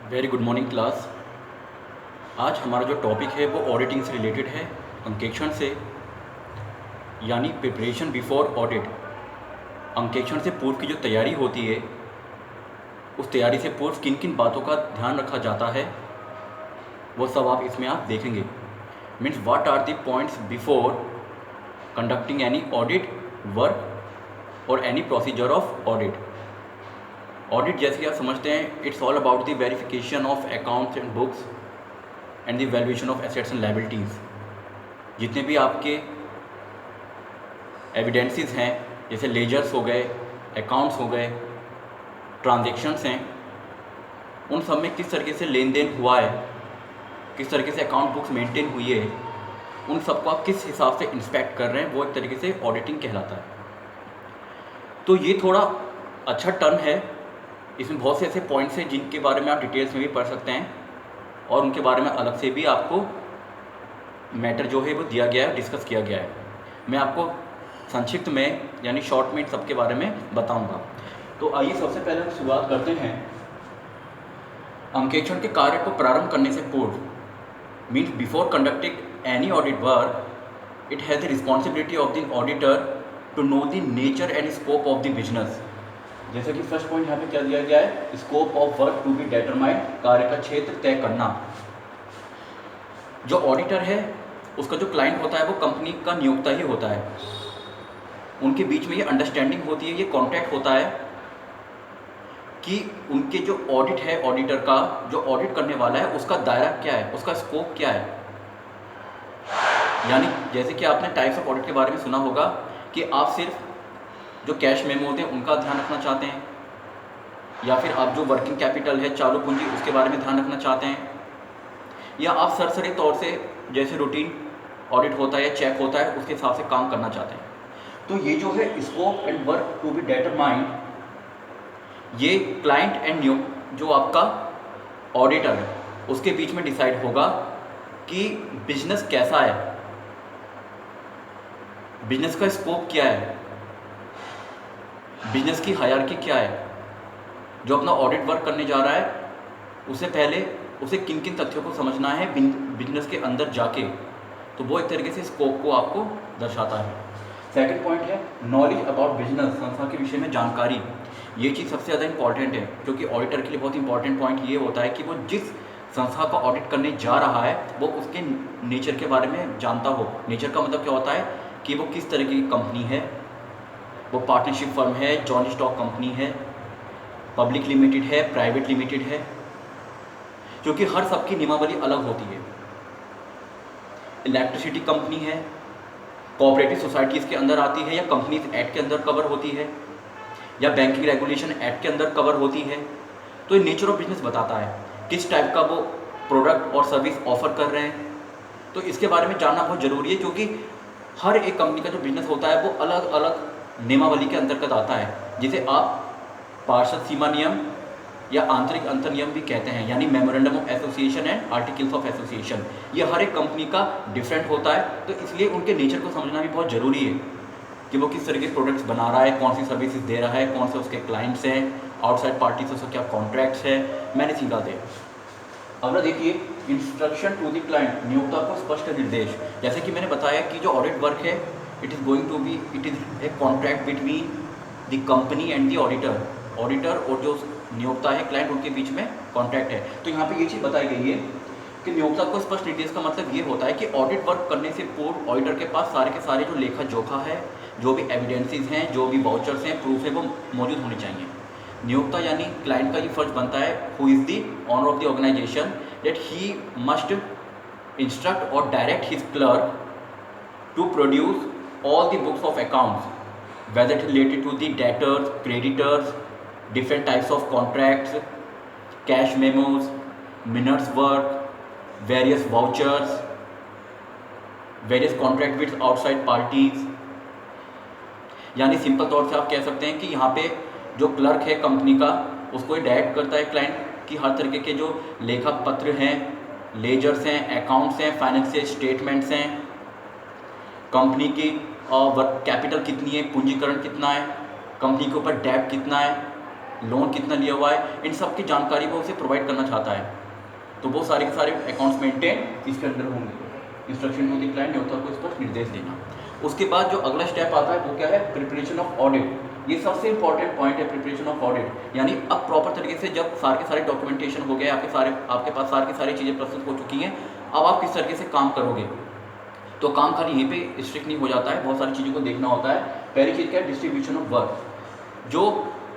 Very good morning class. आज हमारा जो टॉपिक है वो ऑडिटिंग से रिलेटेड है, अंकेक्षण से, यानी प्रिपरेशन बिफोर ऑडिट। अंकेक्षण से पूर्व की जो तैयारी होती है, उस तैयारी से पूर्व किन किन बातों का ध्यान रखा जाता है, वो सब इसमें आप देखेंगे। Means what are the points before conducting any audit work और any procedure of audit. Audit जैसे कि आप समझते हैं, it's all about the verification of accounts and books and the valuation of assets and liabilities. जितने भी आपके evidences हैं, जैसे लेजर्स हो गए, अकाउंट्स हो गए, ट्रांजैक्शंस हैं, उन सब में किस तरीके से लेन देन हुआ है, किस तरीके से अकाउंट बुक्स मेंटेन हुई है, उन सबको आप किस हिसाब से इंस्पेक्ट कर रहे हैं, वो एक तरीके से ऑडिटिंग कहलाता है। तो ये थोड़ा अच्छा टर्म है, इसमें बहुत से ऐसे पॉइंट्स हैं जिनके बारे में आप डिटेल्स में भी पढ़ सकते हैं और उनके बारे में अलग से भी आपको मैटर जो है वो दिया गया है, डिस्कस किया गया है। मैं आपको संक्षिप्त में यानी शॉर्ट में सबके बारे में बताऊंगा। तो आइए सबसे पहले हम शुरुआत करते हैं अंकेक्षण के कार्य को प्रारंभ करने से पूर्व। Means before conducting any audit work, it has the responsibility of the auditor to know the nature and scope of the business. जैसे कि फर्स्ट पॉइंट यहाँ पे क्या दिया गया है, scope of work to be determined, कार्य का क्षेत्र तय करना। जो ऑडिटर है उसका जो क्लाइंट होता है वो कंपनी का नियोक्ता ही होता है। उनके बीच में ये अंडरस्टैंडिंग होती है, ये कॉन्ट्रैक्ट होता है कि उनके जो ऑडिट है, ऑडिटर का जो ऑडिट करने वाला है उसका दायरा क्या है, उसका स्कोप क्या है। यानी जैसे कि आपने टाइप्स ऑफ ऑडिट के बारे में सुना होगा कि आप सिर्फ जो कैश मेमो होते हैं उनका ध्यान रखना चाहते हैं, या फिर आप जो वर्किंग कैपिटल है, चालू पूंजी, उसके बारे में ध्यान रखना चाहते हैं, या आप सरसरी तौर से जैसे रूटीन ऑडिट होता है या चेक होता है उसके हिसाब से काम करना चाहते हैं। तो ये जो है scope and work to be determined, ये क्लाइंट एंड जो आपका ऑडिटर है उसके बीच में डिसाइड होगा कि बिजनेस कैसा है, बिजनेस का स्कोप क्या है, बिजनेस की हायरार्की क्या है। जो अपना ऑडिट वर्क करने जा रहा है उससे पहले उसे किन किन तथ्यों को समझना है बिजनेस के अंदर जाके, तो वो एक तरीके से स्कोप को आपको दर्शाता है। सेकंड पॉइंट है नॉलेज अबाउट बिजनेस, संस्था के विषय में जानकारी। ये चीज़ सबसे ज़्यादा इंपॉर्टेंट है, क्योंकि ऑडिटर के लिए बहुत इंपॉर्टेंट पॉइंट ये होता है कि वो जिस संस्था का ऑडिट करने जा रहा है वो उसके नेचर के बारे में जानता हो। नेचर का मतलब क्या होता है कि वो किस तरह की कंपनी है, वो पार्टनरशिप फर्म है, जॉइंट स्टॉक कंपनी है, पब्लिक लिमिटेड है, प्राइवेट लिमिटेड है, क्योंकि हर सबकी नियमावली अलग होती है। इलेक्ट्रिसिटी कंपनी है, कोऑपरेटिव सोसाइटीज़ के अंदर आती है, या कंपनीज एक्ट के अंदर कवर होती है, या बैंकिंग रेगुलेशन एक्ट के अंदर कवर होती है। तो ये नेचर ऑफ बिजनेस बताता है किस टाइप का वो प्रोडक्ट और सर्विस ऑफर कर रहे हैं। तो इसके बारे में जानना बहुत ज़रूरी है, क्योंकि हर एक कंपनी का जो बिजनेस होता है वो अलग अलग नियमावली के अंतर्गत आता है, जिसे आप पार्षद सीमा नियम या आंतरिक अंतर नियम भी कहते हैं, यानी memorandum of association and articles of association. ये हर एक कंपनी का डिफरेंट होता है, तो इसलिए उनके नेचर को समझना भी बहुत ज़रूरी है कि वो किस तरह के प्रोडक्ट्स बना रहा है, कौन सी सर्विसेज दे रहा है, कौन से उसके क्लाइंट्स हैं, आउटसाइड पार्टी से उसका क्या कॉन्ट्रैक्ट्स है, मैंने सीखा थे। अगला देखिए इंस्ट्रक्शन टू द क्लाइंट, नियोक्ता को स्पष्ट निर्देश। जैसे कि मैंने बताया कि जो ऑडिट वर्क है it is a contract between the company and the auditor. Auditor और जो नियोक्ता है, क्लाइंट, उनके बीच में कॉन्ट्रैक्ट है। तो यहाँ पे ये चीज़ बताई गई है कि नियोक्ता को स्पष्ट निर्देश का मतलब ये होता है कि ऑडिट वर्क करने से पूर्व ऑडिटर के पास सारे के सारे जो लेखा जोखा है, जो भी एविडेंसेस हैं, जो भी वाउचर्स हैं, प्रूफ है, वो मौजूद होने चाहिए। नियोक्ता यानी क्लाइंट का ये फर्ज बनता है, who is the owner of the organisation, that he must instruct और direct his clerk to produce all the books of accounts, whether it related to the debtors, creditors, different types of contracts, cash memos, minutes work, various vouchers, various contract with outside parties। यानी simple तौर से आप कह सकते हैं कि यहाँ पे जो क्लर्क है कंपनी का, उसको डायरेक्ट करता है क्लाइंट कि हर तरीके के जो लेखा पत्र हैं, लेजर्स हैं, अकाउंट्स हैं, फाइनेंशियल स्टेटमेंट्स हैं, कंपनी की वर्क कैपिटल कितनी है, पूंजीकरण कितना है, कंपनी के ऊपर डेट कितना है, लोन कितना लिया हुआ है, इन सब की जानकारी वो उसे प्रोवाइड करना चाहता है। तो वो सारे के सारे अकाउंट्स मेंटेन इसके अंदर होंगे। इंस्ट्रक्शन टू द क्लाइंट, न्योता को स्पष्ट निर्देश देना। उसके बाद जो अगला स्टेप आता है वो क्या है, प्रिपरेशन ऑफ ऑडिट। ये सबसे इंपॉर्टेंट पॉइंट है, प्रिपरेशन ऑफ ऑडिट। यानी अब प्रॉपर तरीके से जब सारे के सारे डॉक्यूमेंटेशन हो गए, आपके पास सारी की सारी चीज़ें प्रस्तुत हो चुकी हैं, अब आप किस तरीके से काम करोगे। तो काम खाली यहीं पे स्ट्रिक्ट नहीं हो जाता है, बहुत सारी चीज़ों को देखना होता है। पहली चीज़ क्या है, डिस्ट्रीब्यूशन ऑफ वर्क। जो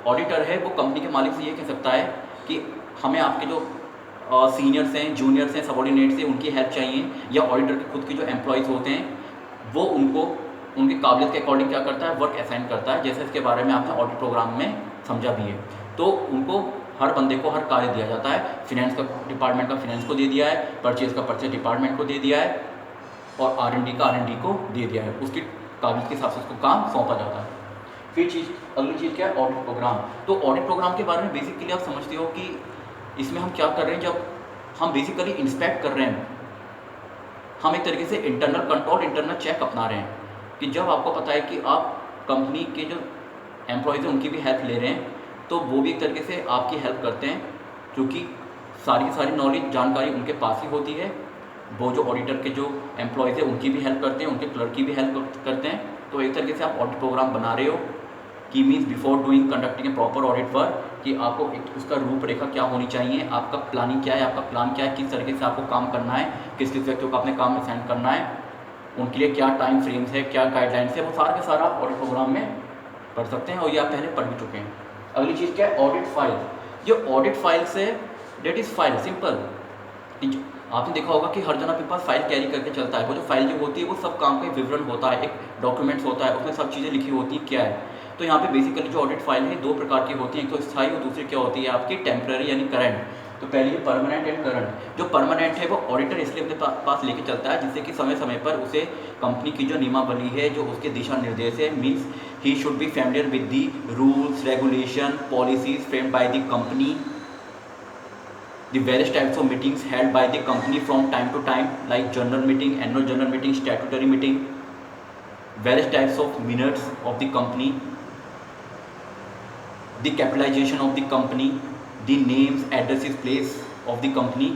ऑडिटर है वो कंपनी के मालिक से ये कह सकता है कि हमें आपके जो सीनियर्स हैं, जूनियर्स हैं, सबॉर्डिनेट्स हैं, उनकी हेल्प चाहिए, या ऑडिटर के खुद के जो एम्प्लॉयज़ होते हैं वो उनको उनकी काबिलियत के अकॉर्डिंग क्या करता है, वर्क असाइन करता है, जैसे इसके बारे में आपने ऑडिट प्रोग्राम में समझा भी है। तो उनको हर बंदे को हर कार्य दिया जाता है। फिनेंस का डिपार्टमेंट का फिनेंस को दे दिया है, परचेज का परचेज डिपार्टमेंट को दे दिया है, और R&D का R&D को दे दिया है। उसकी काबिलियत के हिसाब से उसको काम सौंपा जाता है। फिर अगली चीज़ क्या है, ऑडिट प्रोग्राम। तो ऑडिट प्रोग्राम के बारे में बेसिकली आप समझते हो कि इसमें हम क्या कर रहे हैं। जब हम बेसिकली इंस्पेक्ट कर रहे हैं, हम एक तरीके से इंटरनल कंट्रोल, इंटरनल चेक अपना रहे हैं कि जब आपको पता है कि आप कंपनी के जो एम्प्लॉयज़ हैं उनकी भी हेल्प ले रहे हैं, तो वो भी एक तरीके से आपकी हेल्प करते हैं, क्योंकि सारी की सारी नॉलेज, जानकारी उनके पास ही होती है। वो जो ऑडिटर के जो एम्प्लॉयज़ हैं उनकी भी हेल्प करते हैं, उनके क्लर्क की भी हेल्प करते हैं। तो एक तरीके से आप ऑडिट प्रोग्राम बना रहे हो कि मीन्स बिफोर डूइंग कंडक्टिंग ए प्रॉपर ऑडिट वर्क, कि आपको एक उसका रूपरेखा क्या होनी चाहिए, आपका प्लानिंग क्या है, आपका प्लान क्या है, किस तरीके से आपको काम करना है, किस किस व्यक्तियों को अपने काम असाइन करना है, उनके लिए क्या टाइम फ्रेम्स है, क्या गाइडलाइंस है, वो सारा के सारा आप ऑडिट प्रोग्राम में पढ़ सकते हैं, और ये आप पहले पढ़ भी चुके हैं। अगली चीज़ क्या है, ऑडिट फाइल। ये ऑडिट फाइल से डेट इज़ फाइल सिंपल। आपने देखा होगा कि हर जन अपने पास फाइल कैरी करके चलता है। वो जो फाइल जो होती है वो सब काम का विवरण होता है, एक डॉक्यूमेंट्स होता है, उसमें सब चीज़ें लिखी होती हैं क्या है। तो यहाँ पे बेसिकली जो ऑडिट फाइल है दो प्रकार की होती है, एक तो स्थायी और दूसरी क्या होती है आपकी टेम्पररी यानी करंट। तो पहली है परमानेंट एंड करंट। जो परमानेंट है वो ऑडिटर इसलिए अपने पास लेके चलता है जिससे कि समय समय पर उसे कंपनी की जो नियमावली है, जो उसके दिशा निर्देश है, means he should be familiar with the rules, regulation, policies framed by the company, the various types of meetings held by the company from time to time, like general meeting, annual general meeting, statutory meeting, various types of minutes of the company, the capitalization of the company, the names, addresses, place of the company,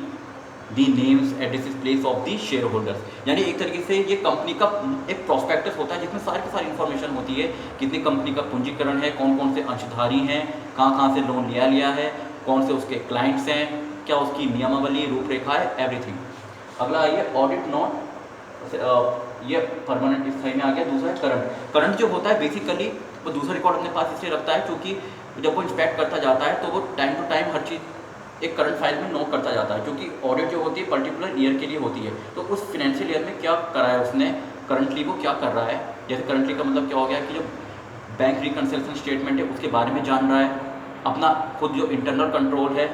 the names, addresses, place of the shareholders। यानी एक तरीके से ये company का एक prospectus होता है जिसमें सारी की सारी इन्फॉर्मेशन होती है, कितनी कंपनी का पूंजीकरण है, कौन कौन से अंशधारी हैं, कहाँ से लोन लिया है, कौन से उसके क्लाइंट्स हैं, क्या उसकी नियमावली, रूपरेखा है, एवरीथिंग। अगला आइए ऑडिट नोट। ये परमानेंट स्थायी में आ गया। दूसरा है करंट। करंट जो होता है बेसिकली वो दूसरा रिकॉर्ड अपने पास इसलिए रखता है क्योंकि जब वो इंस्पेक्ट करता जाता है तो वो टाइम टू टाइम हर चीज़ एक करंट फाइल में नोट करता जाता है, क्योंकि ऑडिट जो होती है पर्टिकुलर ईयर के लिए होती है। तो उस फिनेंशियल ईयर में क्या करा है उसने, करंटली वो क्या कर रहा है। जैसे करंटली का मतलब क्या हो गया कि जो बैंक रिकन्सिलिएशन स्टेटमेंट है उसके बारे में जान रहा है, अपना खुद जो इंटरनल कंट्रोल है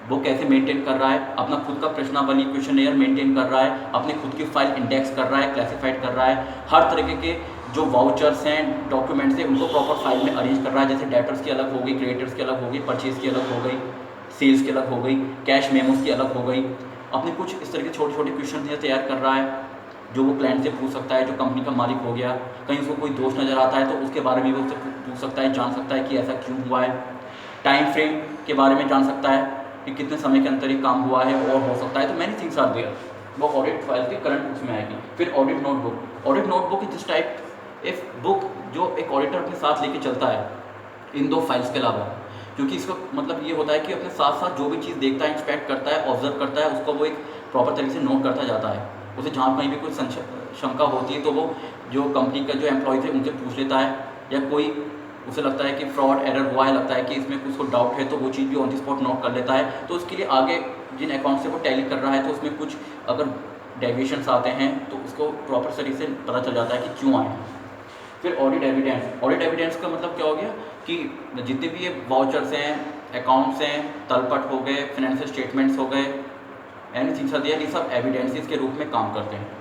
वो कैसे मेंटेन कर रहा है, अपना खुद का प्रश्नावली क्वेश्चनेयर मेंटेन कर रहा है, अपने खुद की फाइल इंडेक्स कर रहा है, क्लासिफाइड कर रहा है, हर तरीके के जो वाउचर्स हैं, डॉक्यूमेंट्स हैं, उनको प्रॉपर फाइल में अरेंज कर रहा है। जैसे डेटर्स की अलग हो गई, क्रेडिटर्स की अलग हो गई, परचेज की अलग हो गई, सेल्स की अलग हो गई, कैश मेमोज की अलग हो गई। अपने कुछ इस तरह के छोटे छोटे क्वेश्चन तैयार कर रहा है जो वो क्लाइंट से पूछ सकता है, जो कंपनी का मालिक हो गया। कहीं उसको कोई दोष नज़र आता है तो उसके बारे में भी उससे पूछ सकता है, जान सकता है कि ऐसा क्यों हुआ है। टाइम फ्रेम के बारे में जान सकता है कि कितने समय के अंदर ये काम हुआ है और हो सकता है। तो मैनी थिंग्स आर देयर, वो ऑडिट फाइल के करंट उसमें आएगी। फिर audit notebook. Audit notebook is this type if book जो एक ऑडिटर अपने साथ लेके चलता है इन दो फाइल्स के अलावा, क्योंकि इसका मतलब ये होता है कि अपने साथ साथ जो भी चीज़ देखता है, इंस्पेक्ट करता है, ऑब्जर्व करता है, उसको वो एक प्रॉपर तरीके से नोट करता जाता है। उसे जहाँ कहीं भी कोई शंका होती है तो वो जो कंपनी का जो एम्प्लॉयज़ है उनसे पूछ लेता है, या कोई उसे लगता है कि फ्रॉड एरर हुआ है, लगता है कि इसमें कुछ को डाउट है, तो वो चीज़ भी ऑन द स्पॉट नोट कर लेता है। तो उसके लिए आगे जिन अकाउंट से वो टैली कर रहा है तो उसमें कुछ अगर डेविएशंस आते हैं तो उसको प्रॉपर तरीके से पता चल जाता है कि क्यों आए हैं। फिर ऑडिट एविडेंस। ऑडिट एविडेंस का मतलब क्या हो गया कि जितने भी ये वाउचर्स हैं, अकाउंट्स हैं, तलपट हो गए, फाइनेंशियल स्टेटमेंट्स हो गए, एनीथिंग आर देयर, ये सब एविडेंसेस के रूप में काम करते हैं।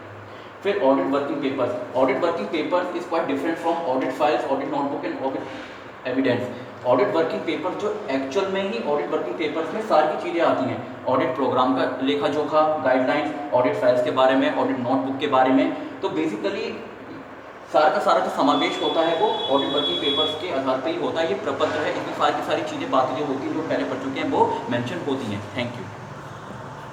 फिर audit working papers. Audit working papers is quite different from audit files, audit notebook and audit evidence. Audit working paper जो एक्चुअल में ही ऑडिट वर्किंग पेपर्स में सारी की चीज़ें आती हैं, ऑडिट प्रोग्राम का लेखा जोखा, गाइडलाइंस, ऑडिट फाइल्स के बारे में, ऑडिट नोटबुक के बारे में। तो बेसिकली सारा का सारा जो समावेश होता है वो ऑडिट वर्किंग पेपर्स के आधार पर ही होता है। ये प्रपत्र है, इसमें सारी की सारी चीज़ें बातें जो होती हैं जो पहले पढ़ चुके हैं वो मेंशन होती हैं। Thank you.